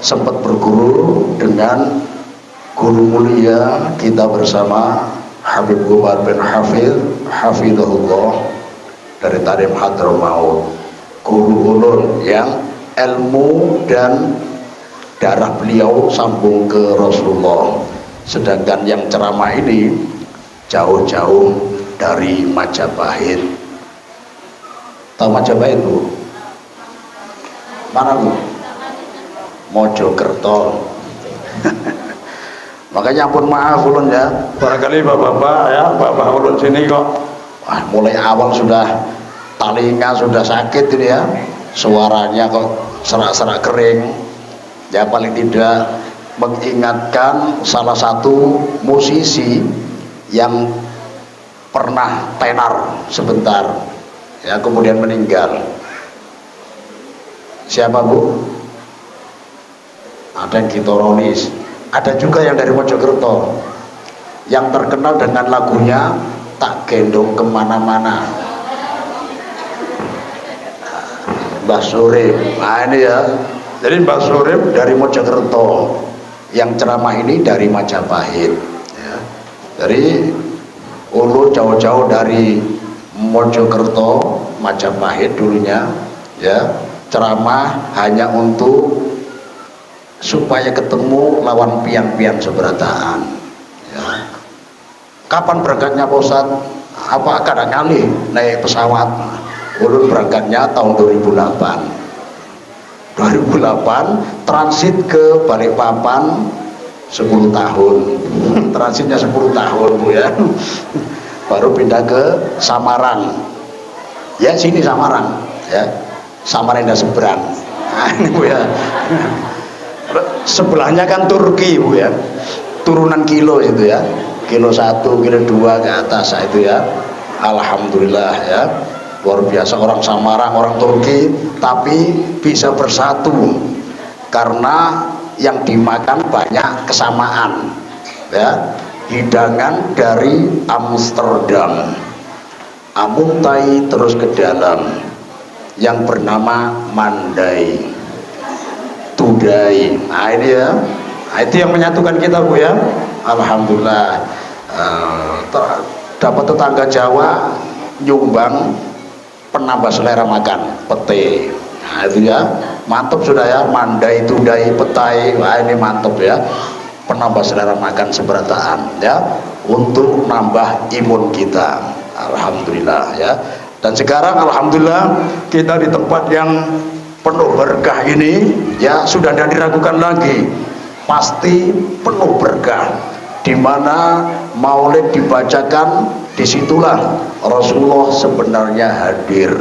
sempat berguru dengan guru mulia kita bersama Habib Umar bin Hafidhullah dari Tarim Hadramaut, guru ulun yang ilmu dan darah beliau sambung ke Rasulullah. Sedangkan yang ceramah ini jauh-jauh dari Majapahit. Tahu Majapahit Bu? Mana Bu? Mojokerto. Makanya pun maaf ulun ya, barangkali bapak-bapak ya, bapak ulun sini kok mulai awal sudah telinga sudah sakit ini ya, suaranya kok serak-serak kering ya, paling tidak mengingatkan salah satu musisi yang pernah tenar sebentar ya, kemudian meninggal. Siapa Bu? Ada yang gitaronis, ada juga yang dari Mojokerto yang terkenal dengan lagunya Tak Gendong Kemana-Mana, Mbah Surip. Nah ini ya, jadi Mbah Surip dari Mojokerto, yang ceramah ini dari Majapahit ya. Dari ulu jauh-jauh dari Mojokerto, Majapahit dulunya ya, ceramah hanya untuk supaya ketemu lawan pian-pian seberataan ya. Kapan berangkatnya Pak Ustadz? Apa kadang kali naik pesawat? Ulun berangkatnya tahun 2008 transit ke Balikpapan 10 tahun transitnya 10 tahun Bu ya. Baru pindah ke Samarang ya, sini Samarang ya, Samarinda seberang. Nah ini Bu ya, sebelahnya kan Turki Bu ya, turunan kilo itu ya, kilo 1, kilo 2 ke atas itu ya. Alhamdulillah ya, luar biasa orang Samarang, orang Turki tapi bisa bersatu karena yang dimakan banyak kesamaan ya. Hidangan dari Amsterdam, Amuntai terus ke dalam yang bernama Mandai, Tudai. Nah ini ya, nah, itu yang menyatukan kita Bu ya. Alhamdulillah dapat tetangga Jawa nyumbang penambah selera makan, pete. Nah itu ya, mantap sudah ya, Mandai, Tudai, petai. Wah ini mantap ya, penambah selera makan seberataan ya, untuk nambah imun kita. Alhamdulillah ya. Dan sekarang alhamdulillah kita di tempat yang penuh berkah ini ya, sudah tidak diragukan lagi, pasti penuh berkah. Di mana maulid dibacakan, disitulah Rasulullah sebenarnya hadir.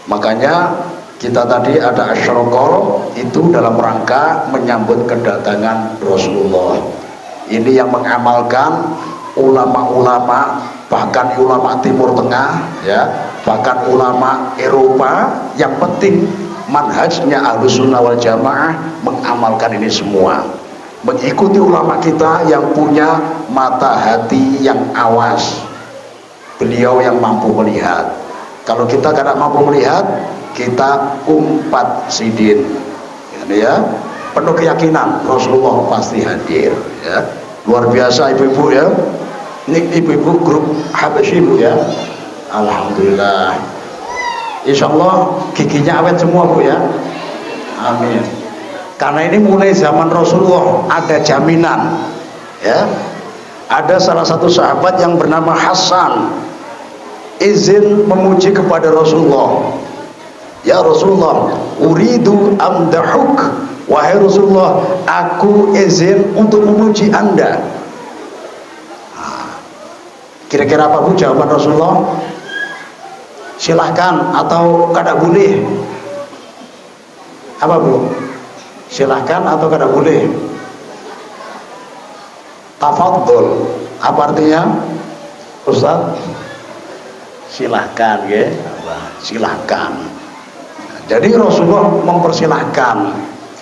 Makanya kita tadi ada asyarokol itu dalam rangka menyambut kedatangan Rasulullah. Ini yang mengamalkan ulama-ulama, bahkan ulama Timur Tengah ya, bahkan ulama Eropa. Yang penting manhajnya Ahlussunnah wal Jamaah mengamalkan ini semua, mengikuti ulama kita yang punya mata hati yang awas, beliau yang mampu melihat. Kalau kita tidak mampu melihat, kita umpat sidin ini ya, penuh keyakinan Rasulullah pasti hadir ya. Luar biasa ibu-ibu ya, ini ibu-ibu grup Habsyi Bu ya. Alhamdulillah, insya Allah giginya awet semua Bu ya, amin. Karena ini mulai zaman Rasulullah ada jaminan ya. Ada salah satu sahabat yang bernama Hasan izin memuji kepada Rasulullah, ya Rasulullah, uridu amdahuk, wahai Rasulullah, aku izin untuk memuji Anda. Kira-kira apa Bu jawaban Rasulullah? Silahkan atau kada boleh? Apa Bu? Silahkan atau kada boleh? Tafadhol. Apa artinya Ustaz? Silahkan ya, silahkan. Jadi Rasulullah mempersilahkan.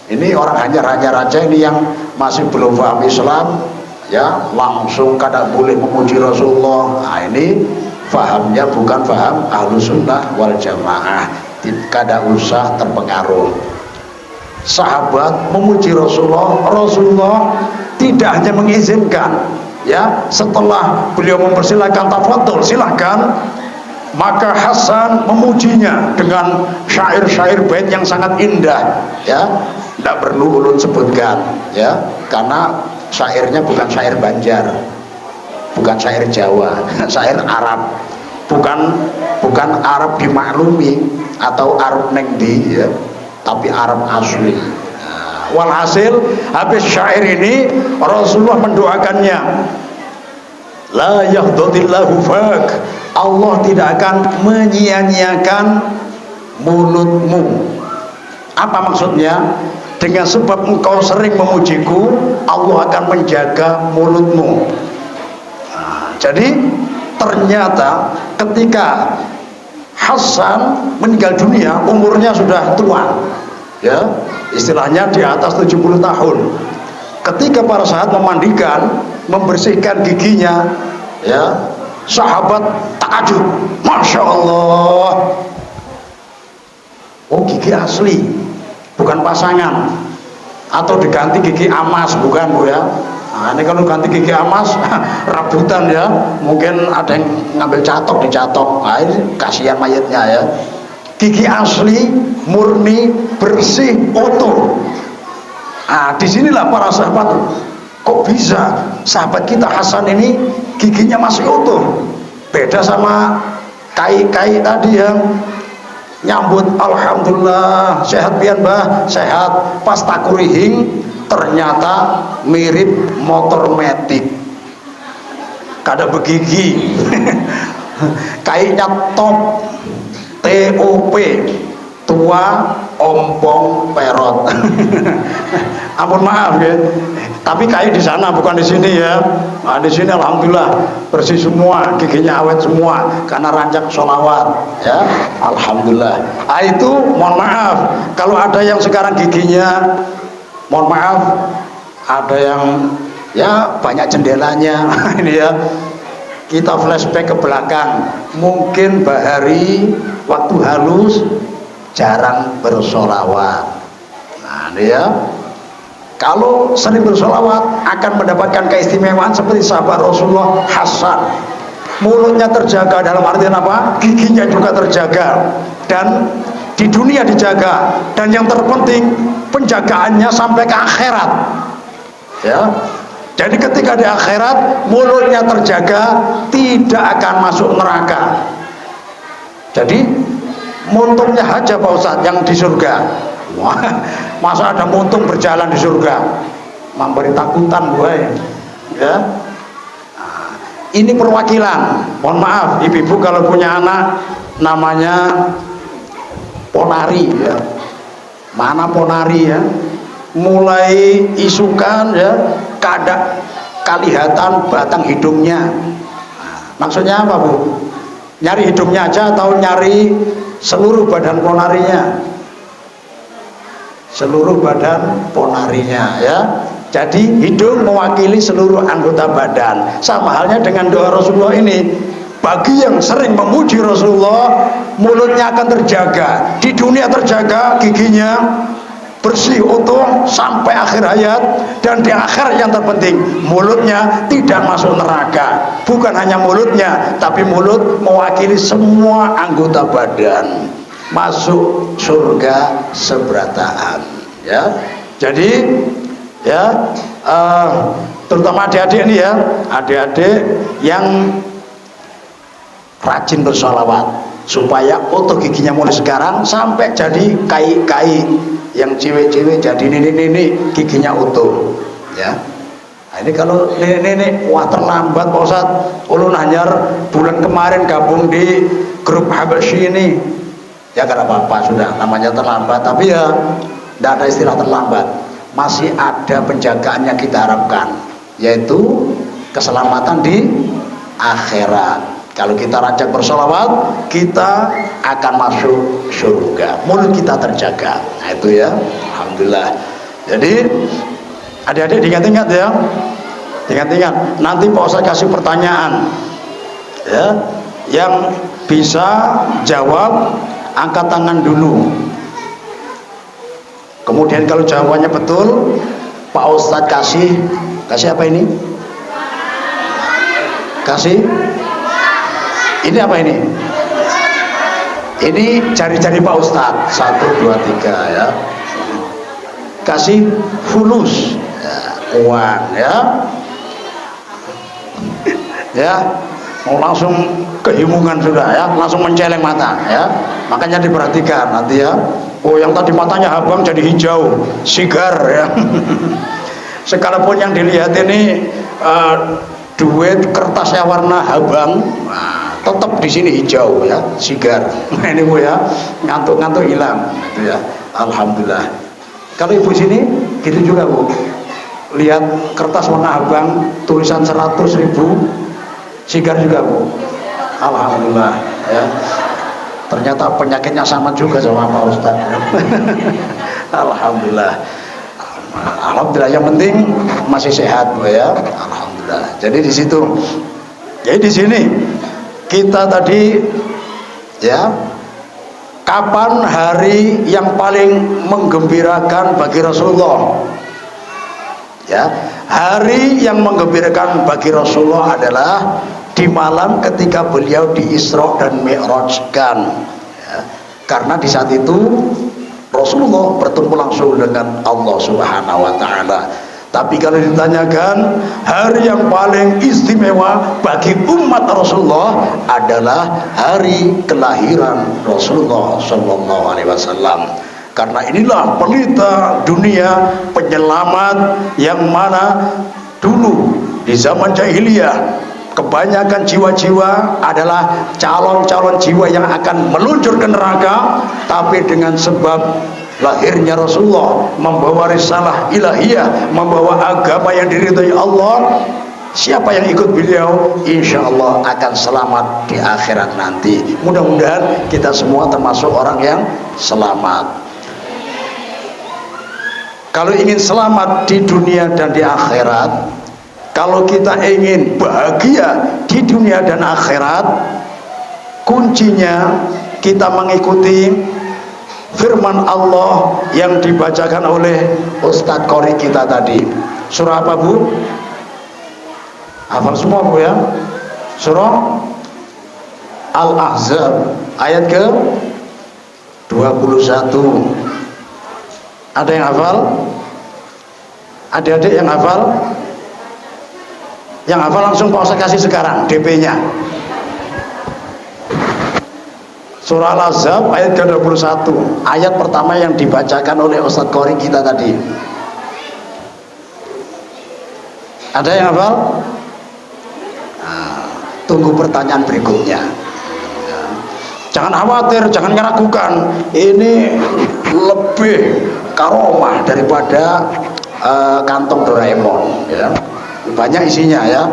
Ini orang hanya raja ini yang masih belum paham Islam ya, langsung kada boleh memuji Rasulullah. Nah ini fahamnya bukan faham Ahlussunnah wal Jamaah, kada usah terpengaruh. sahabat memuji Rasulullah. Rasulullah tidak hanya mengizinkan, ya, setelah beliau mempersilahkan tafadhol silahkan, maka Hasan memujinya dengan syair-syair bait yang sangat indah, ya. Tidak perlu ulun sebutkan, ya, karena syairnya bukan syair Banjar, bukan syair Jawa, syair Arab, bukan Arab dimaklumi atau Arab nengdi, ya, tapi Arab asli. Nah, walhasil habis syair ini Rasulullah mendoakannya, la yahdudillahu fak, Allah tidak akan menyia-nyiakan mulutmu. Apa maksudnya? Dengan sebab engkau sering memujiku, Allah akan menjaga mulutmu. Nah, jadi ternyata ketika Hasan meninggal dunia, umurnya sudah tua, ya, istilahnya di atas 70 tahun. Ketika para sahabat memandikan, membersihkan giginya, ya, sahabat takjub, masya Allah, oh gigi asli, bukan pasangan atau diganti gigi amas, bukan, Bu, ya. Nah, ini kalau ganti gigi amas rabutan, ya, mungkin ada yang ngambil catok, dicatok. Nah, ini kasihan mayatnya, ya. Gigi asli, murni, bersih, utuh. Nah, disinilah para sahabat, kok bisa sahabat kita Hasan ini giginya masih utuh, beda sama kai-kai tadi yang nyambut alhamdulillah sehat pian bah, sehat, pas takurihing ternyata mirip motor metik, kada begigi. Kayaknya top, TOP, tua ompong perot. Ampun maaf, ya, tapi kayak di sana bukan di sini, ya. Nah, di sini alhamdulillah bersih semua, giginya awet semua karena rancak sholawat, ya, alhamdulillah. Nah, itu mohon maaf kalau ada yang sekarang giginya, mohon maaf, ada yang, ya, banyak jendelanya. Ini, ya, kita flashback ke belakang, mungkin Bahari waktu halus jarang bersholawat. Nah, ini, ya, kalau sering bersolawat akan mendapatkan keistimewaan seperti sahabat Rasulullah Hasan. Mulutnya terjaga, dalam artian apa? Giginya juga terjaga, dan di dunia dijaga, dan yang terpenting penjagaannya sampai ke akhirat, ya. Jadi ketika di akhirat mulutnya terjaga, tidak akan masuk neraka. Jadi muntungnya aja Pak Ustadz yang di surga. Wah, masa ada muntung berjalan di surga, memberi takutan gue, ya. Nah, ini perwakilan, mohon maaf ibu-ibu kalau punya anak namanya Ponari, ya, mana Ponari, ya, mulai isukan, ya, kada kelihatan batang hidungnya. Nah, maksudnya apa, Bu? Nyari hidungnya aja atau nyari seluruh badan Ponarinya? Seluruh badan Ponarinya, ya. Jadi hidung mewakili seluruh anggota badan. Sama halnya dengan doa Rasulullah ini. Bagi yang sering memuji Rasulullah, mulutnya akan terjaga, di dunia terjaga, giginya bersih utuh sampai akhir hayat, dan di akhir yang terpenting mulutnya tidak masuk neraka. Bukan hanya mulutnya, tapi mulut mewakili semua anggota badan masuk surga seberataan, ya. Jadi, ya, terutama adik-adik ini, ya, adik-adik yang rajin bersolawat supaya utuh giginya mulai sekarang sampai jadi kai-kai, yang cewek-cewek jadi nenek-nenek giginya utuh, ya. Nah, ini kalau nenek-nenek, wah terlambat Pak Ustadz, ulun hanyar bulan kemarin gabung di grup Habasyi ini. Ya gak apa-apa, sudah namanya terlambat, tapi ya tidak ada istilah terlambat, masih ada penjagaan yang kita harapkan, yaitu keselamatan di akhirat. Kalau kita rajin bersolawat, kita akan masuk surga, mulut kita terjaga. Nah, itu, ya, alhamdulillah. Jadi adik-adik diingat-ingat, ya, ingat-ingat. Nanti Pak Ustadz kasih pertanyaan, ya, yang bisa jawab angkat tangan dulu. Kemudian kalau jawabannya betul, Pak Ustadz kasih apa ini? Kasih ini apa ini? Ini jari-jari Pak Ustadz 1, 2, 3 ya. Kasih fulus ya, uang ya. Ya, mau langsung kehimungan sudah ya, langsung menceleng mata ya. Makanya diperhatikan nanti ya. Oh, yang tadi matanya abang jadi hijau, sigar ya. Sekalipun yang dilihat ini duit kertasnya warna abang, nah, tetap di sini hijau ya, sigar. Nah, ini Bu ya, ngantuk-ngantuk hilang gitu ya. Alhamdulillah. Kalau ibu sini gitu juga Bu. Lihat kertas warna abang, tulisan 100.000, sigar juga Bu. Alhamdulillah ya. Ternyata penyakitnya sama juga sama Pak Ustadz. Alhamdulillah. Alhamdulillah, yang penting masih sehat Bu ya. Alhamdulillah. Jadi di situ. Jadi di sini kita tadi ya, kapan hari yang paling menggembirakan bagi Rasulullah? Ya, hari yang menggembirakan bagi Rasulullah adalah di malam ketika beliau di Isra dan Mi'rajkan ya, karena di saat itu Rasulullah bertemu langsung dengan Allah Subhanahu wa Ta'ala. Tapi kalau ditanyakan hari yang paling istimewa bagi umat Rasulullah adalah hari kelahiran Rasulullah Sallallahu Alaihi Wasallam. Karena inilah pelita dunia, penyelamat yang mana dulu di zaman jahiliyah kebanyakan jiwa-jiwa adalah calon-calon jiwa yang akan meluncur ke neraka, tapi dengan sebab lahirnya Rasulullah membawa risalah ilahiyah, membawa agama yang diridhai Allah, siapa yang ikut beliau insya Allah akan selamat di akhirat nanti. Mudah-mudahan kita semua termasuk orang yang selamat. Kalau ingin selamat di dunia dan di akhirat, kalau kita ingin bahagia di dunia dan akhirat, kuncinya kita mengikuti firman Allah yang dibacakan oleh Ustadz Qori kita tadi. Surah apa Bu? Hafal semua Bu ya? Surah Al-Ahzab ayat ke 21. Ada yang hafal? Adik-adik yang hafal? Yang hafal langsung Pak Ustadz kasih sekarang DP-nya. Surah Al-Ahzab ayat ke-21, ayat pertama yang dibacakan oleh Ustadz Qori kita tadi. Ada yang hafal? Nah, tunggu pertanyaan berikutnya. Jangan khawatir, jangan meragukan. Ini lebih karomah daripada kantong Doraemon ya. Banyak isinya ya.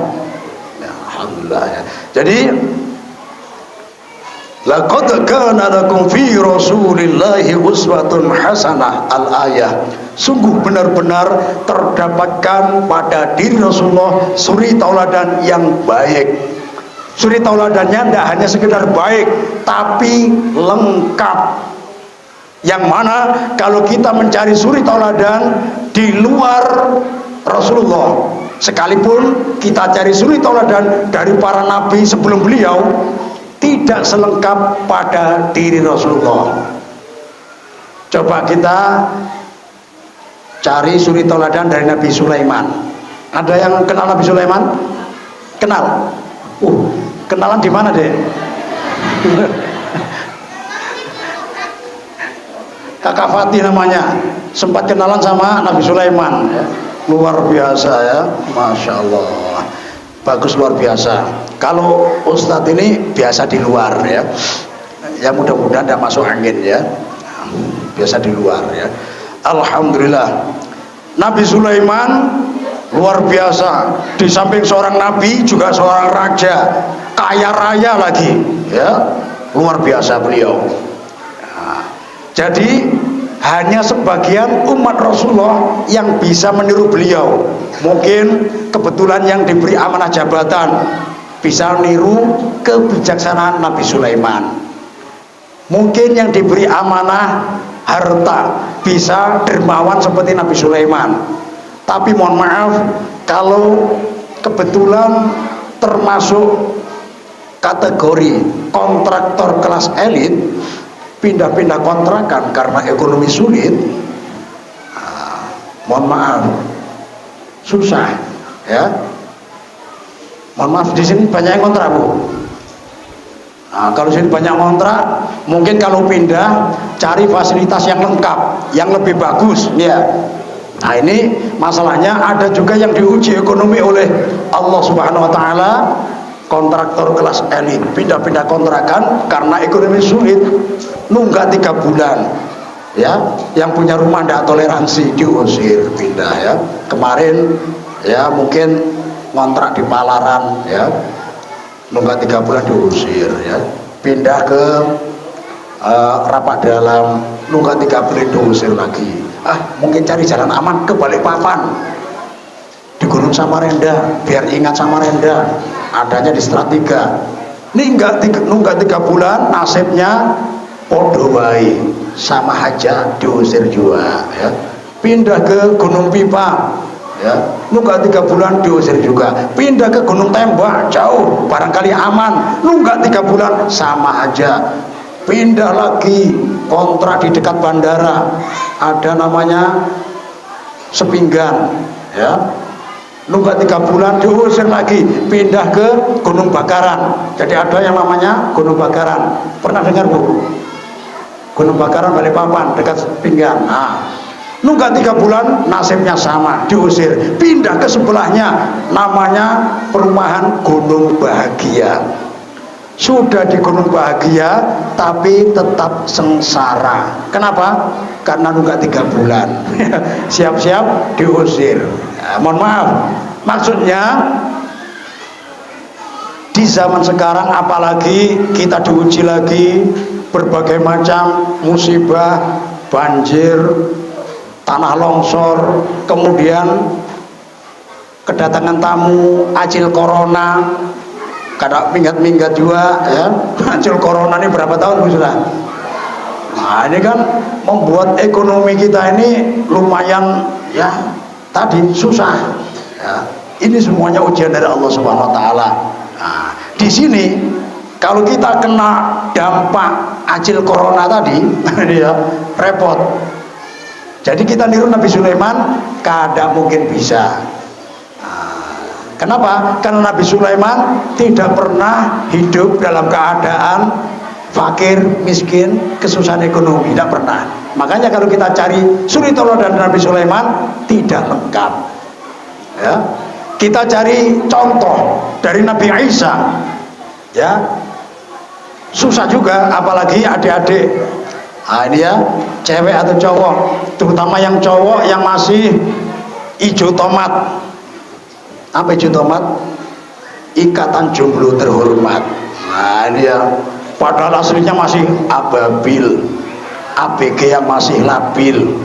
Alhamdulillah ya. Jadi laqad kana lakum fi rasulillahi uswatun hasanah al-ayah. Sungguh benar-benar terdapatkan pada diri Rasulullah suri tauladan yang baik. Suri tauladannya tidak hanya sekedar baik, tapi lengkap. Yang mana kalau kita mencari suri tauladan di luar Rasulullah, sekalipun kita cari suri tauladan dari para nabi sebelum beliau, tidak selengkap pada diri Rasulullah. Coba kita cari suri tauladan dari Nabi Sulaiman. Ada yang kenal Nabi Sulaiman? Kenal? Kenalan di mana deh? Kakak Fatih namanya, sempat kenalan sama Nabi Sulaiman ya. Luar biasa ya, Masya Allah, bagus luar biasa. Kalau Ustadz ini biasa di luar ya, ya mudah-mudahan tidak masuk angin ya, biasa di luar ya. Alhamdulillah, Nabi Sulaiman luar biasa, di samping seorang nabi juga seorang raja, kaya raya lagi ya, luar biasa beliau. Nah, jadi hanya sebagian umat Rasulullah yang bisa meniru beliau. Mungkin kebetulan yang diberi amanah jabatan bisa niru kebijaksanaan Nabi Sulaiman. Mungkin yang diberi amanah harta, bisa dermawan seperti Nabi Sulaiman. Tapi mohon maaf, kalau kebetulan termasuk kategori kontraktor kelas elit, pindah-pindah kontrakan karena ekonomi sulit, mohon maaf, susah ya. Mohon maaf, di sini banyak yang kontrak, Bu. Nah, kalau sini banyak kontrak, mungkin kalau pindah cari fasilitas yang lengkap, yang lebih bagus, ya. Nah, ini masalahnya, ada juga yang diuji ekonomi oleh Allah Subhanahu wa taala, kontraktor kelas elit pindah-pindah kontrakan karena ekonomi sulit, nunggak 3 bulan. Ya, yang punya rumah tidak toleransi, diusir pindah ya. Kemarin ya mungkin kontrak di Palaran ya, nunggak 3 bulan diusir ya. Pindah ke Rapak Dalam, nunggak 3 bulan diusir lagi. Mungkin cari jalan aman ke Balikpapan, di Gunung Samarinda, biar ingat Samarinda, adanya di Stratiga. Ini nunggak 3 bulan, nasibnya podo wae, sama aja diusir juga ya. Pindah ke Gunung Pipa ya, nunggak 3 bulan diusir juga. Pindah ke Gunung Tembak, jauh, barangkali aman, nunggak 3 bulan, sama aja. Pindah lagi kontrak di dekat bandara, ada namanya Sepinggan ya, nunggak 3 bulan diusir lagi. Pindah ke Gunung Bakaran, jadi ada yang namanya Gunung Bakaran, pernah dengar, Bu? Gunung Bakaran Balikpapan dekat Pinggan. Nunggak 3 bulan, nasibnya sama, diusir. Pindah ke sebelahnya, namanya perumahan Gunung Bahagia. Sudah di Gunung Bahagia tapi tetap sengsara. Kenapa? Karena nunggak 3 bulan. Siap-siap diusir. Mohon maaf, maksudnya di zaman sekarang apalagi kita diuji lagi berbagai macam musibah, banjir, tanah longsor, kemudian kedatangan tamu, acil corona, kadang minggat-minggat juga ya. Acil corona ini berapa tahun, Bu, sudah? Nah, ini kan membuat ekonomi kita ini lumayan ya, tadi susah ya. Ini semuanya ujian dari Allah Subhanahu wa taala. Nah, di sini kalau kita kena dampak acil corona tadi ya, repot. Jadi kita niru Nabi Sulaiman kada mungkin bisa. Kenapa? Karena Nabi Sulaiman tidak pernah hidup dalam keadaan fakir, miskin, kesusahan ekonomi, tidak pernah. Makanya kalau kita cari suri teladan Nabi Sulaiman tidak lengkap ya. Kita cari contoh dari Nabi Isa ya, susah juga, apalagi adik-adik. Ini ya, cewek atau cowok, terutama yang cowok yang masih hijau tomat. Apa hijau tomat? Ikatan jomblo terhormat. Nah, ini ya, padahal aslinya masih ababil, ABG yang masih labil,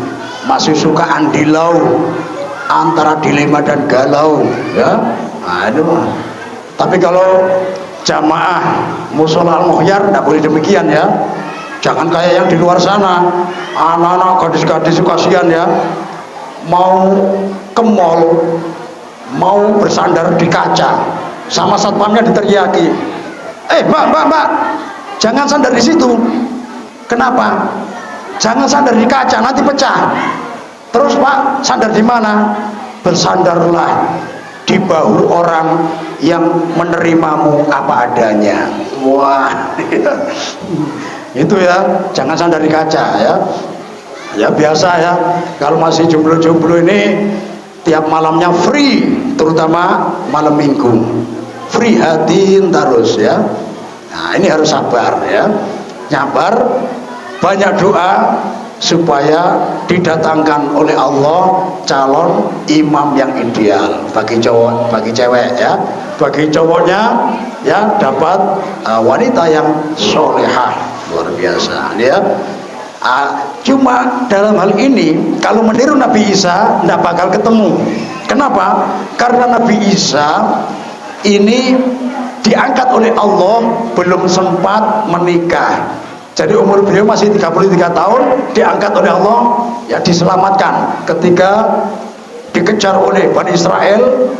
masih suka andilau, antara dilema dan galau ya. Nah, ini mah. Tapi kalau jamaah musola al-muhyar tidak boleh demikian ya. Jangan kayak yang di luar sana, anak-anak gadis-gadis kasihan ya, mau ke mall, mau bersandar di kaca, sama satpamnya diteriaki, mbak, jangan sandar di situ. Kenapa? Jangan sandar di kaca, nanti pecah. Terus Pak, sandar di mana? Bersandarlah di bahu orang yang menerimamu apa adanya. Wah, itu ya, jangan sandar di kaca ya. Ya biasa ya, kalau masih jomblo-jomblo ini tiap malamnya free, terutama malam minggu, free hati terus ya. Nah, ini harus sabar ya, nyabar, banyak doa supaya didatangkan oleh Allah calon imam yang ideal bagi cowok, bagi cewek ya. Bagi cowoknya ya dapat wanita yang solehah, luar biasa ya. Cuma dalam hal ini kalau meniru Nabi Isa tidak bakal ketemu. Kenapa? Karena Nabi Isa ini diangkat oleh Allah belum sempat menikah, Jadi umur beliau masih 33 tahun, diangkat oleh Allah, ya diselamatkan ketika dikejar oleh Bani Israel,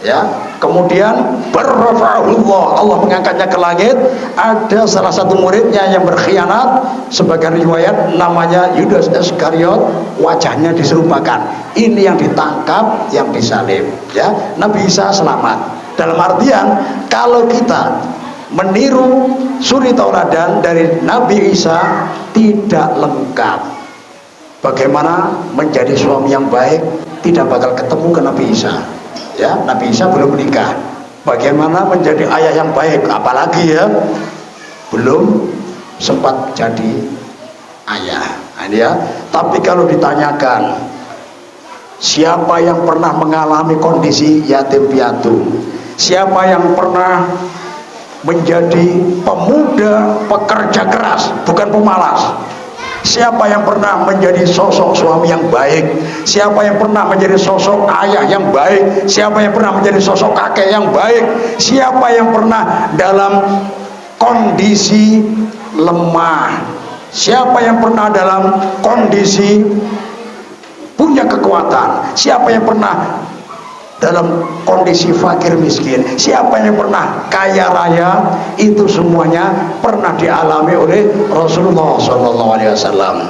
ya. Kemudian barrafa'ahullah, Allah mengangkatnya ke langit. Ada salah satu muridnya yang berkhianat, sebagian riwayat namanya Yudas Iskariot, wajahnya diserupakan. Ini yang ditangkap, yang disalib, ya. Nabi Isa selamat. Dalam artian kalau kita meniru suri tauladan dari Nabi Isa tidak lengkap. Bagaimana menjadi suami yang baik, tidak bakal ketemu ke Nabi Isa. Ya, Nabi Isa belum menikah. Bagaimana menjadi ayah yang baik, apalagi ya belum sempat jadi ayah. Nah, ini ya. Tapi kalau ditanyakan siapa yang pernah mengalami kondisi yatim piatu, siapa yang pernah menjadi pemuda pekerja keras, bukan pemalas, siapa yang pernah menjadi sosok suami yang baik, siapa yang pernah menjadi sosok ayah yang baik, siapa yang pernah menjadi sosok kakek yang baik, siapa yang pernah dalam kondisi lemah, siapa yang pernah dalam kondisi punya kekuatan, siapa yang pernah dalam kondisi fakir miskin, siapa yang pernah kaya raya, itu semuanya pernah dialami oleh Rasulullah SAW.